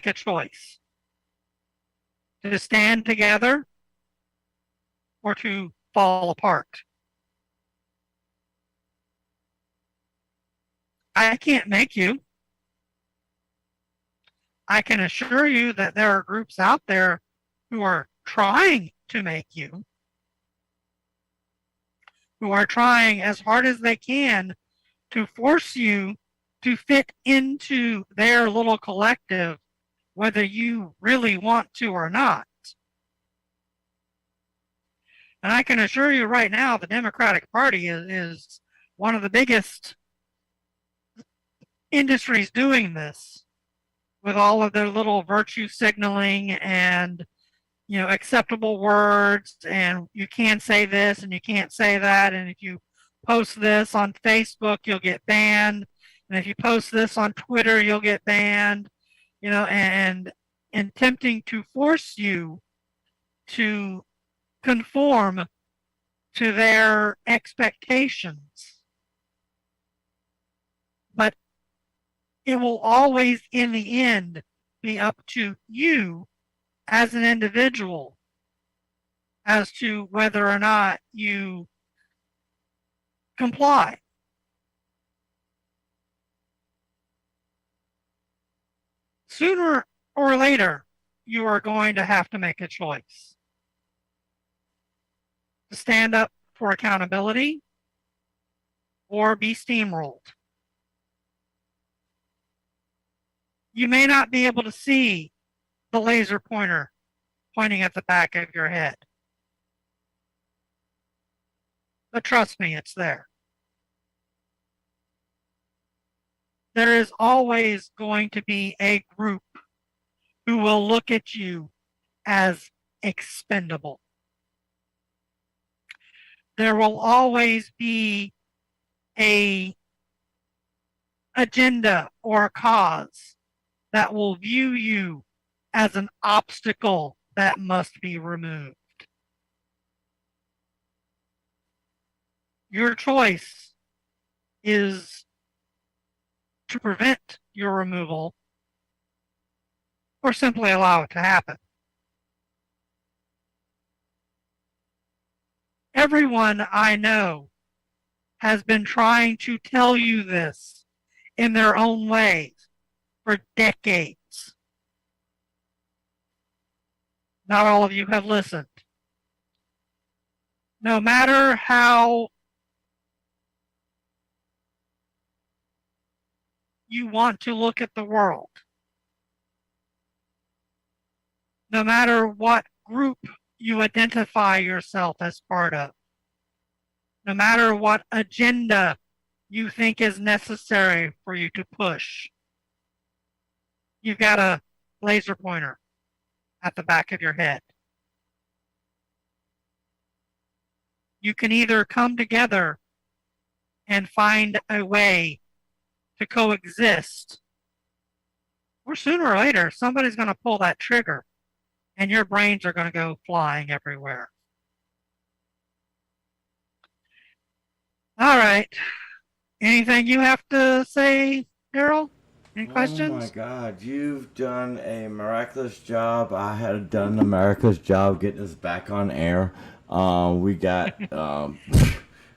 a choice to stand together or to fall apart. I can't make you. I can assure you that there are groups out there who are trying to make you, who are trying as hard as they can to force you to fit into their little collective, whether you really want to or not. And I can assure you right now, the Democratic Party is one of the biggest industries doing this, with all of their little virtue signaling and, acceptable words, and you can't say this and you can't say that, and if you post this on Facebook, you'll get banned, and if you post this on Twitter, you'll get banned, and attempting to force you to conform to their expectations. But it will always, in the end, be up to you as an individual as to whether or not you comply. Sooner or later, you are going to have to make a choice to stand up for accountability or be steamrolled. You may not be able to see the laser pointer pointing at the back of your head, but trust me, it's there. There is always going to be a group who will look at you as expendable. There will always be an agenda or a cause that will view you as an obstacle that must be removed. Your choice is to prevent your removal or simply allow it to happen. Everyone I know has been trying to tell you this in their own ways for decades. Not all of you have listened. No matter how you want to look at the world, no matter what group you identify yourself as part of, no matter what agenda you think is necessary for you to push, you've got a laser pointer at the back of your head. You can either come together and find a way to coexist, or sooner or later, somebody's going to pull that trigger and your brains are going to go flying everywhere. All right. Anything you have to say, Daryl? Any questions? Oh my God, you've done a miraculous job. I had done a miraculous job getting us back on air. We got,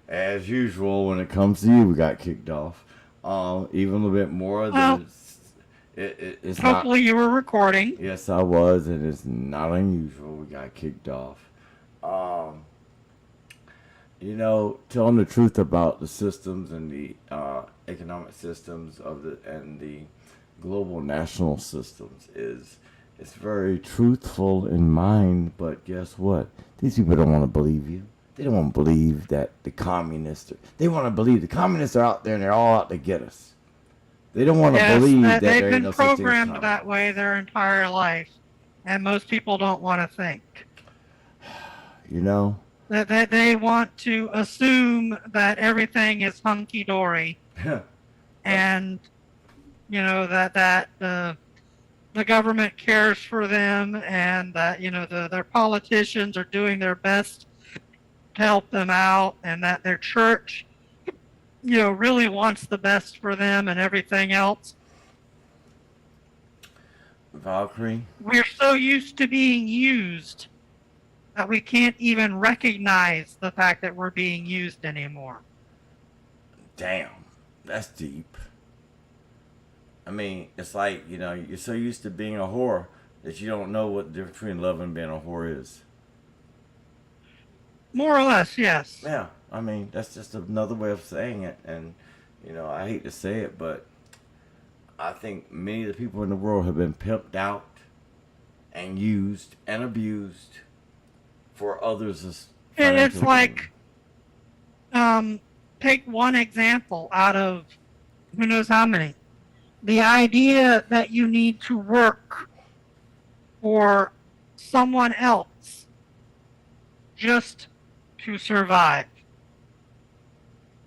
as usual, when it comes to you, we got kicked off. Even a little bit more than it's hopefully not, you were recording. Yes, I was, and it's not unusual. We got kicked off. Telling the truth about the systems and the economic systems and the global national systems it's very truthful in mind, but guess what? These people don't want to believe you. They don't want to believe that they want to believe the communists are out there and they're all out to get us. They don't want to believe that they've there been no programmed that way their entire life, and most people don't want to think. That they want to assume that everything is hunky-dory, and that the government cares for them, and that their politicians are doing their best to help them out, and that their church really wants the best for them and everything else. Valkyrie? We're so used to being used that we can't even recognize the fact that we're being used anymore. Damn, that's deep. I mean, it's like, you're so used to being a whore that you don't know what the difference between love and being a whore is. More or less, yes. Yeah, I mean, that's just another way of saying it. And, I hate to say it, but I think many of the people in the world have been pimped out and used and abused for others' It's like, take one example out of who knows how many. The idea that you need to work for someone else just to survive.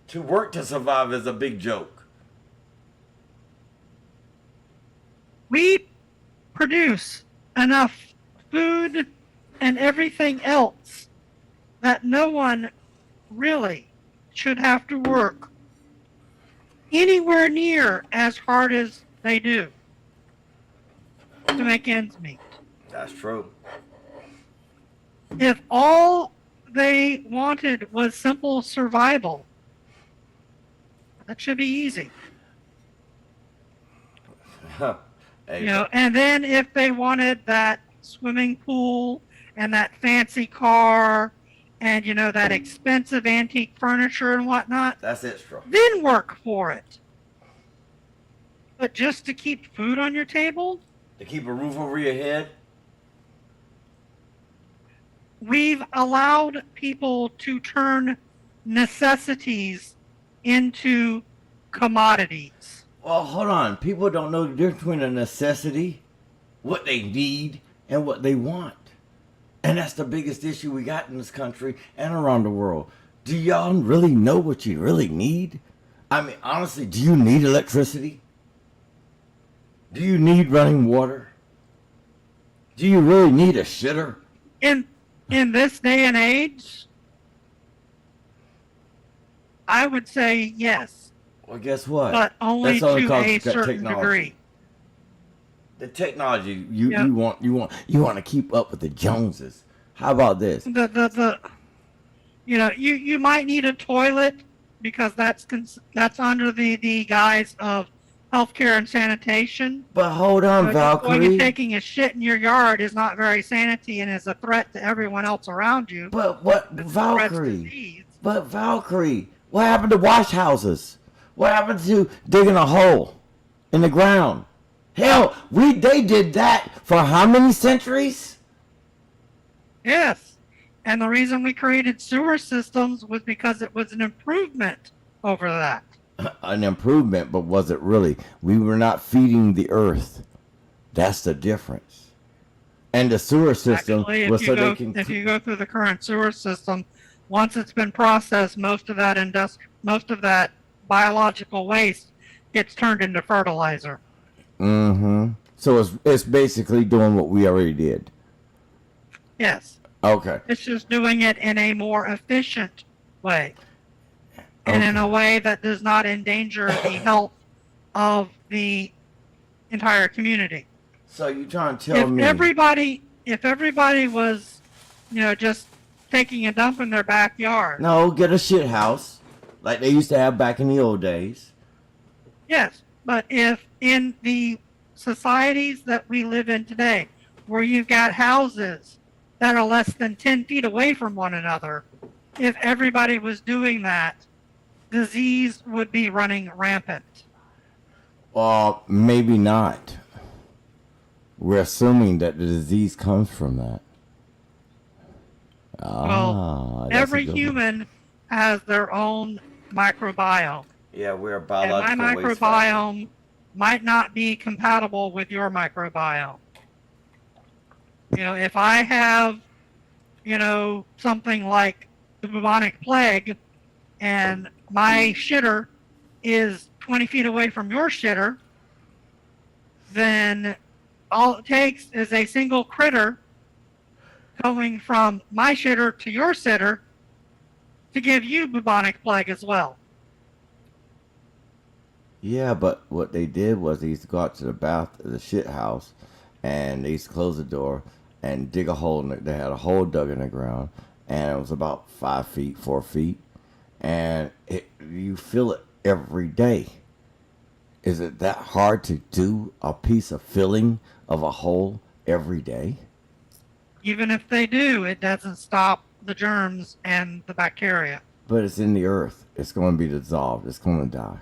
To work to survive is a big joke. We produce enough food and everything else that no one really should have to work anywhere near as hard as they do to make ends meet. That's true. If all they wanted was simple survival, that should be easy. Hey, And then if they wanted that swimming pool and that fancy car and, that expensive antique furniture and whatnot, that's extra. then work for it. But just to keep food on your table? To keep a roof over your head? We've allowed people to turn necessities into commodities. Well, hold on. People don't know the difference between a necessity, what they need, and what they want. And that's the biggest issue we got in this country and around the world. Do y'all really know what you really need? I mean, honestly, do you need electricity? Do you need running water? Do you really need a shitter? In this day and age, I would say yes. Well, guess what? But only to a certain degree. The technology you want to keep up with the Joneses. How about this? You might need a toilet because that's under the guise of healthcare and sanitation. But hold on, Valkyrie. Going and taking a shit in your yard is not very sanity and is a threat to everyone else around you. But what, Valkyrie? But Valkyrie, what happened to wash houses? What happened to digging a hole in the ground? Hell, they did that for how many centuries? Yes. And the reason we created sewer systems was because it was an improvement over that. An improvement, but was it really? We were not feeding the earth. That's the difference. And the sewer system was so they can... If you go through the current sewer system, once it's been processed, most of that biological waste gets turned into fertilizer. Mm-hmm. So it's basically doing what we already did. Yes. Okay. It's just doing it in a more efficient way. And in a way that does not endanger the health of the entire community. So you're trying to tell me... If everybody was, just taking a dump in their backyard. No, get a shit house, like they used to have back in the old days. Yes, but if in the societies that we live in today, where you've got houses that are less than 10 feet away from one another, if everybody was doing that, disease would be running rampant. Maybe not. We're assuming that the disease comes from that. Well, every human has their own microbiome. Yeah, we're a biological and my microbiome might not be compatible with your microbiome. If I have, something like the bubonic plague and my shitter is 20 feet away from your shitter, then all it takes is a single critter going from my shitter to your shitter to give you bubonic plague as well. Yeah, but what they did was they used to go out to the shit house and they used to close the door and dig a hole in it. They had a hole dug in the ground, and it was about 5 feet, 4 feet, and you feel it every day. Is it that hard to do a piece of filling of a hole every day? Even if they do, it doesn't stop the germs and the bacteria. But it's in the earth. It's going to be dissolved. It's going to die.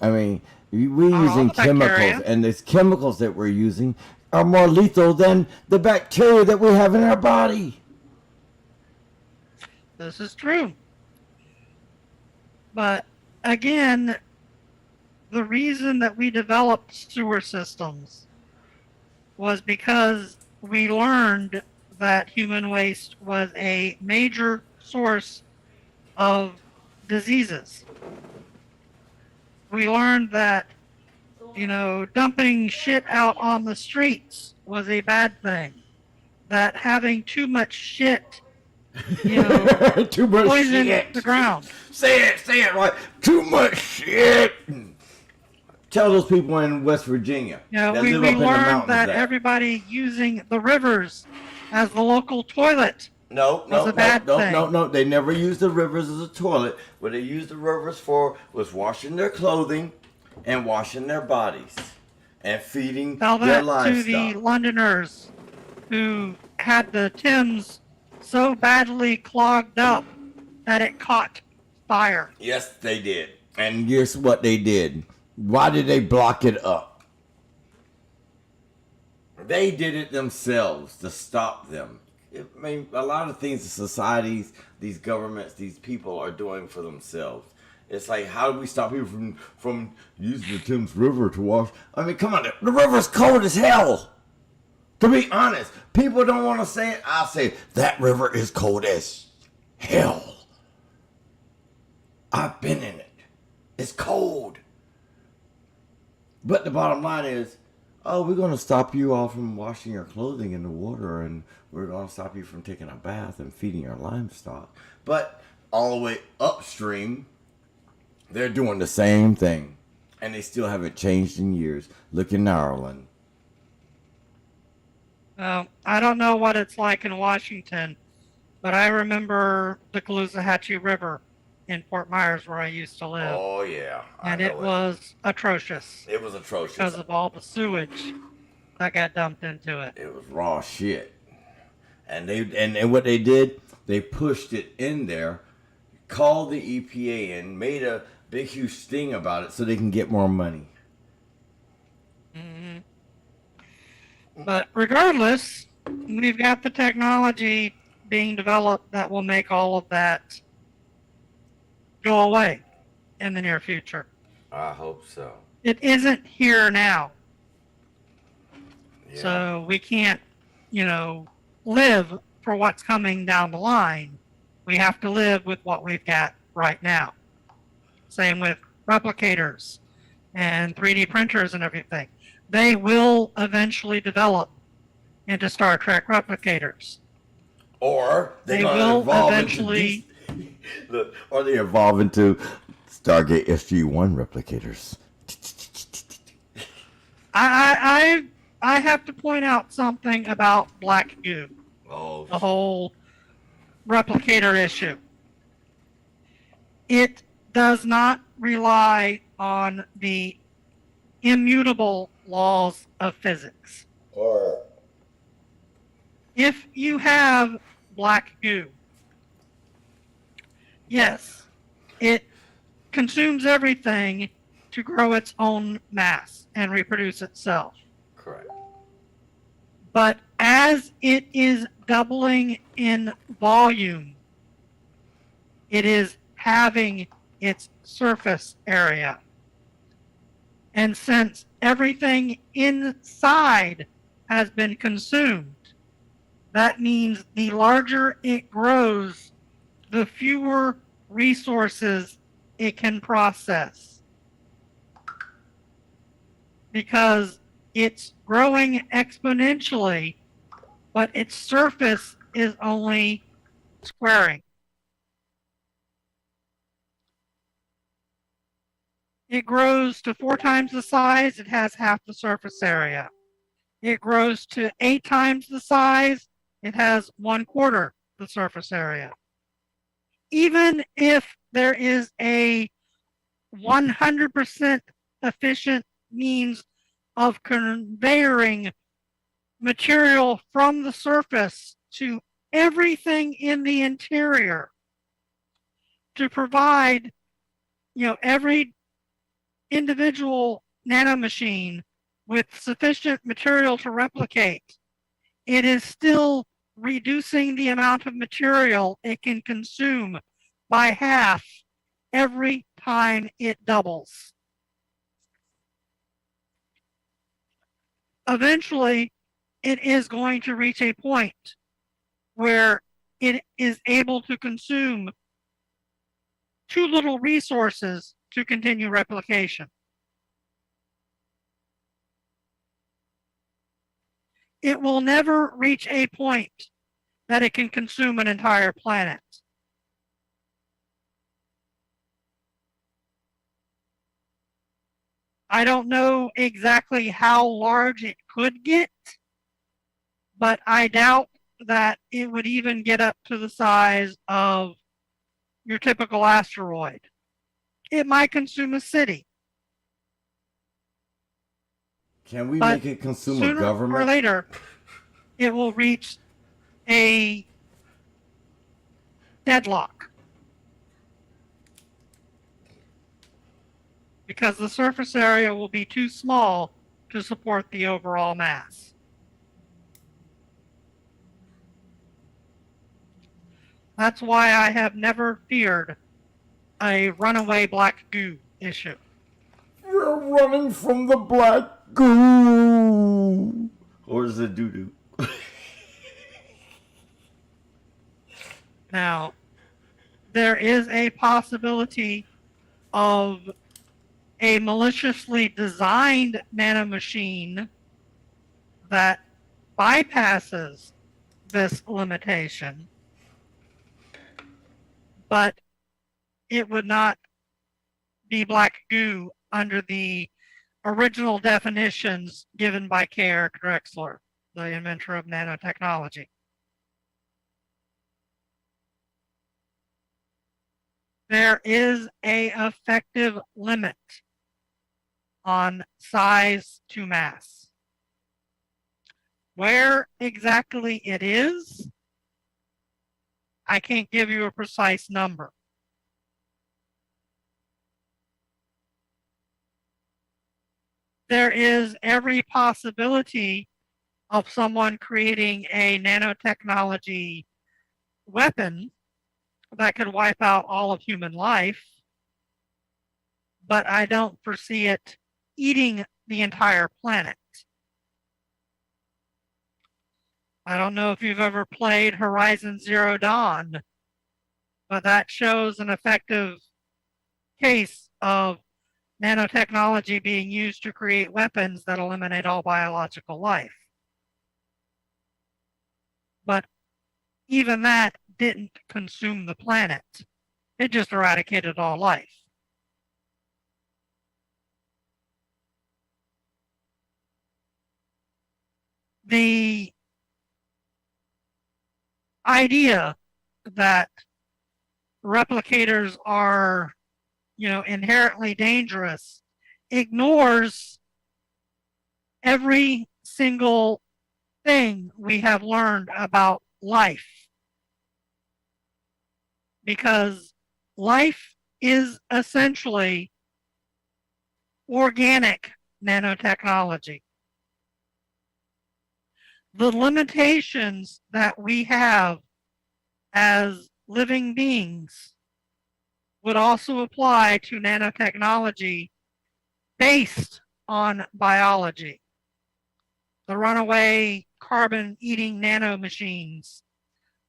I mean, we're using chemicals, and these chemicals that we're using are more lethal than the bacteria that we have in our body. This is true. But again, the reason that we developed sewer systems was because we learned that human waste was a major source of diseases. We learned that, dumping shit out on the streets was a bad thing. That having too much shit, too much poisoned shit. the ground. Say it right. Too much shit. Tell those people in West Virginia. We learned that everybody using the rivers as the local toilet No. They never used the rivers as a toilet. What they used the rivers for was washing their clothing and washing their bodies and feeding their livestock. To the Londoners who had the Thames so badly clogged up that it caught fire. Yes, they did. And guess what they did? Why did they block it up? They did it themselves to stop them. I mean, a lot of things the societies, these governments, these people are doing for themselves. It's like, how do we stop people from using the Thames River to wash? I mean, come on, the river's cold as hell. To be honest, people don't want to say it. I'll say, that river is cold as hell. I've been in it. It's cold. But the bottom line is, we're going to stop you all from washing your clothing in the water, and we're going to stop you from taking a bath and feeding your livestock. But all the way upstream, they're doing the same thing. And they still haven't changed in years. Look in Ireland. I don't know what it's like in Washington, but I remember the Caloosahatchee River in Fort Myers where I used to live. Oh, yeah. And it was atrocious. It was atrocious. Because of all the sewage that got dumped into it. It was raw shit. And and what they did, they pushed it in there, called the EPA and made a big huge sting about it so they can get more money. Mm-hmm. But regardless, we've got the technology being developed that will make all of that go away in the near future. I hope so. It isn't here now. Yeah. So we can't, live for what's coming down the line. We have to live with what we've got right now. Same with replicators and 3D printers and everything. They will eventually develop into Star Trek replicators. Or they will eventually... or they evolve into Stargate SG-1 replicators. I have to point out something about black goo. Oh. The whole replicator issue. It does not rely on the immutable laws of physics. Or if you have black goo, yes, it consumes everything to grow its own mass and reproduce itself. Correct. But as it is doubling in volume, it is halving its surface area. And since everything inside has been consumed, that means the larger it grows, the fewer resources it can process. Because it's growing exponentially, but its surface is only squaring. It grows to 4 times the size, it has half the surface area. It grows to 8 times the size. It has 1/4 the surface area. Even if there is a 100% efficient means of conveying material from the surface to everything in the interior to provide, every individual nanomachine with sufficient material to replicate, it is still reducing the amount of material it can consume by half every time it doubles. Eventually, it is going to reach a point where it is able to consume too little resources to continue replication. It will never reach a point that it can consume an entire planet. I don't know exactly how large it could get, but I doubt that it would even get up to the size of your typical asteroid. It might consume a city. Can we make it consume a government? Sooner or later, it will reach a deadlock. Because the surface area will be too small to support the overall mass. That's why I have never feared a runaway black goo issue. We're running from the black goo. Or is it doo-doo? Now, there is a possibility of a maliciously designed nanomachine that bypasses this limitation, but it would not be black goo under the original definitions given by K. Eric Drexler, the inventor of nanotechnology. There is an effective limit on size to mass. Where exactly it is, I can't give you a precise number. There is every possibility of someone creating a nanotechnology weapon that could wipe out all of human life, but I don't foresee it eating the entire planet. I don't know if you've ever played Horizon Zero Dawn, but that shows an effective case of nanotechnology being used to create weapons that eliminate all biological life. But even that didn't consume the planet. It just eradicated all life. The idea that replicators are, inherently dangerous ignores every single thing we have learned about life. Because life is essentially organic nanotechnology. The limitations that we have as living beings would also apply to nanotechnology based on biology. The runaway carbon-eating nanomachines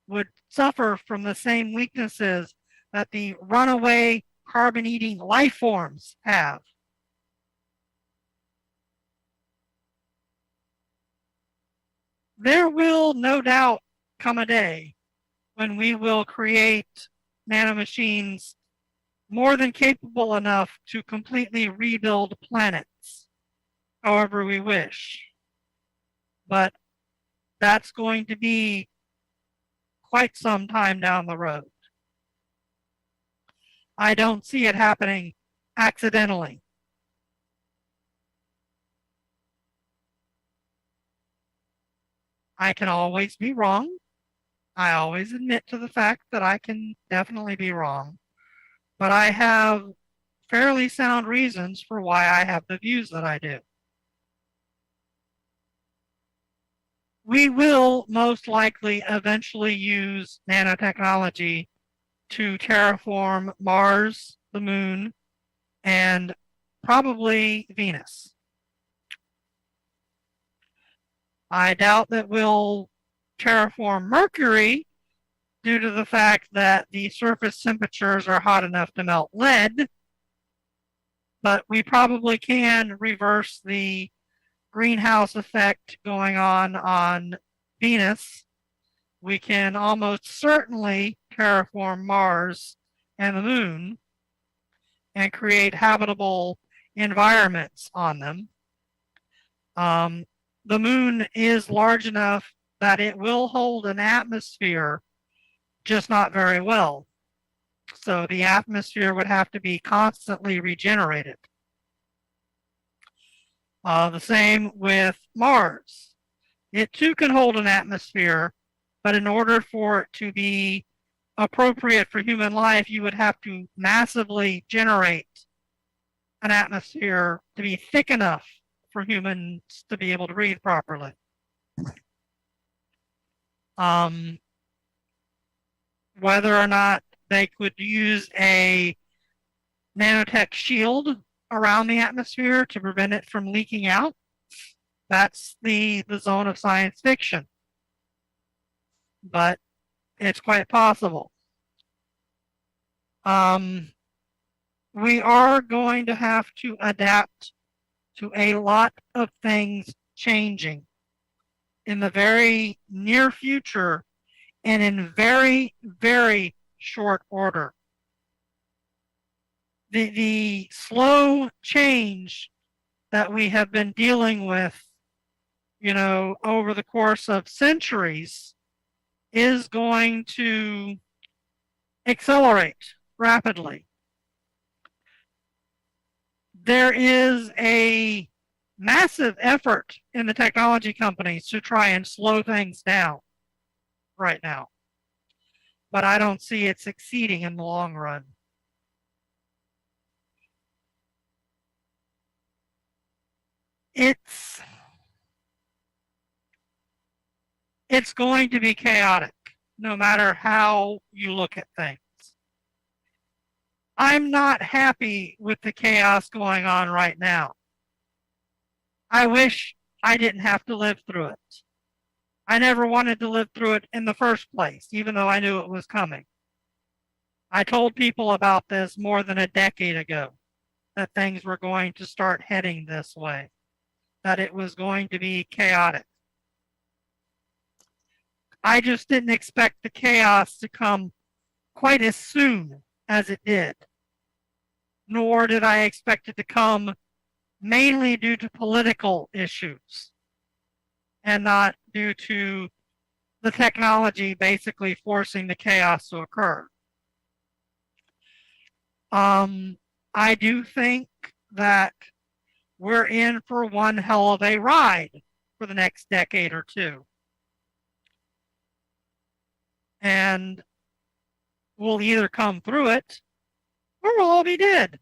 would suffer from the same weaknesses that the runaway carbon-eating life forms have. There will no doubt come a day when we will create nanomachines more than capable enough to completely rebuild planets, however we wish. but that's going to be quite some time down the road. I don't see it happening accidentally. I can always be wrong. I always admit to the fact that I can definitely be wrong, but I have fairly sound reasons for why I have the views that I do. We will most likely eventually use nanotechnology to terraform Mars, the moon, and probably Venus. I doubt that we'll terraform Mercury due to the fact that the surface temperatures are hot enough to melt lead, but we probably can reverse the greenhouse effect going on Venus. We can almost certainly terraform Mars and the moon and create habitable environments on them. The moon is large enough that it will hold an atmosphere, just not very well. So the atmosphere would have to be constantly regenerated. The same with Mars. It too can hold an atmosphere, but in order for it to be appropriate for human life, you would have to massively generate an atmosphere to be thick enough for humans to be able to breathe properly. Whether or not they could use a nanotech shield around the atmosphere to prevent it from leaking out, that's the zone of science fiction. But it's quite possible. We are going to have to adapt to a lot of things changing in the very near future and in very, very short order. The slow change that we have been dealing with, over the course of centuries is going to accelerate rapidly. There is a massive effort in the technology companies to try and slow things down right now, but I don't see it succeeding in the long run. It's going to be chaotic, no matter how you look at things. I'm not happy with the chaos going on right now. I wish I didn't have to live through it. I never wanted to live through it in the first place, even though I knew it was coming. I told people about this more than a decade ago, that things were going to start heading this way, that it was going to be chaotic. I just didn't expect the chaos to come quite as soon as it did, nor did I expect it to come mainly due to political issues and not due to the technology basically forcing the chaos to occur. I do think that we're in for one hell of a ride for the next decade or two. And we'll either come through it or we'll all be dead.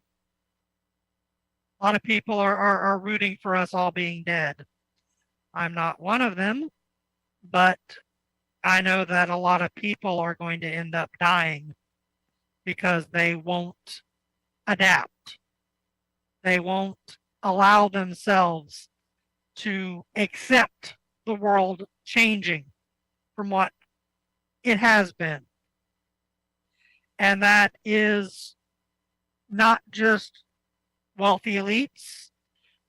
A lot of people are rooting for us all being dead. I'm not one of them, but I know that a lot of people are going to end up dying because they won't adapt. They won't allow themselves to accept the world changing from what it has been. And that is not just wealthy elites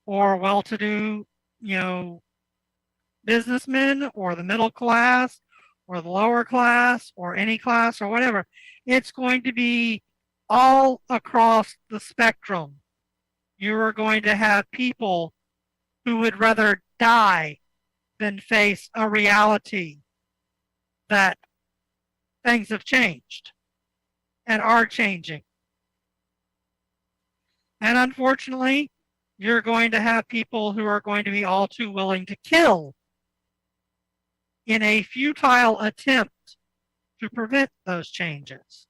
or well-to-do, businessmen or the middle class or the lower class or any class or whatever. It's going to be all across the spectrum. You are going to have people who would rather die than face a reality that things have changed and are changing. And unfortunately, you're going to have people who are going to be all too willing to kill in a futile attempt to prevent those changes.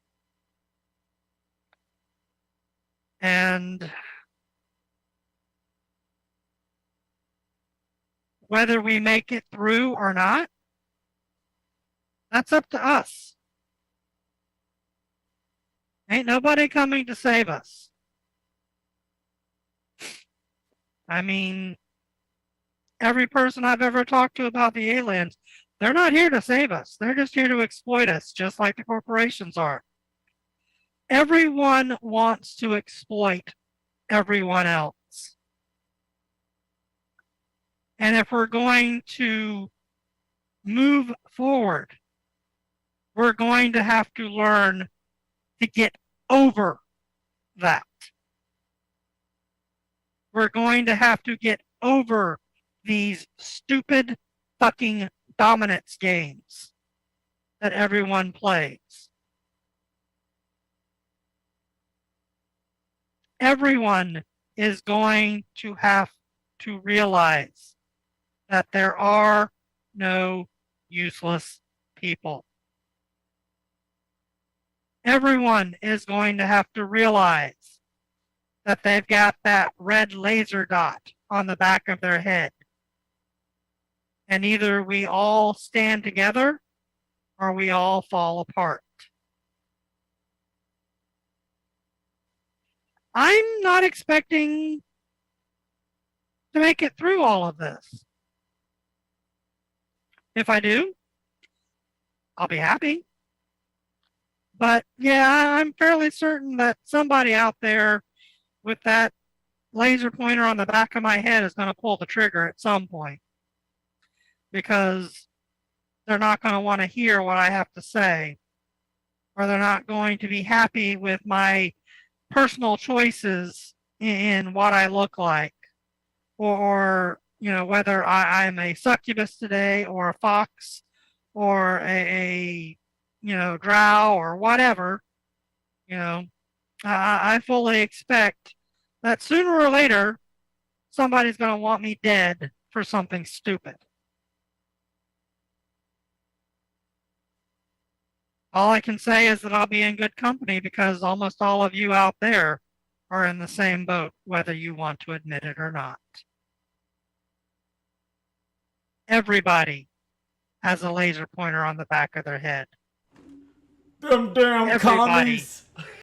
And whether we make it through or not, that's up to us. Ain't nobody coming to save us. I mean, every person I've ever talked to about the aliens, they're not here to save us. They're just here to exploit us, just like the corporations are. Everyone wants to exploit everyone else. And if we're going to move forward, we're going to have to learn to get over that. We're going to have to get over these stupid fucking dominance games that everyone plays. Everyone is going to have to realize that there are no useless people. Everyone is going to have to realize that they've got that red laser dot on the back of their head. And either we all stand together or we all fall apart. I'm not expecting to make it through all of this. If I do, I'll be happy. But yeah, I'm fairly certain that somebody out there with that laser pointer on the back of my head is going to pull the trigger at some point, because they're not going to want to hear what I have to say, or they're not going to be happy with my personal choices in what I look like, or whether I'm a succubus today, or a fox, or a drow, or whatever. I fully expect that sooner or later somebody's going to want me dead for something stupid. All I can say is that I'll be in good company, because almost all of you out there are in the same boat, whether you want to admit it or not. Everybody has a laser pointer on the back of their head. Them damn Everybody commies.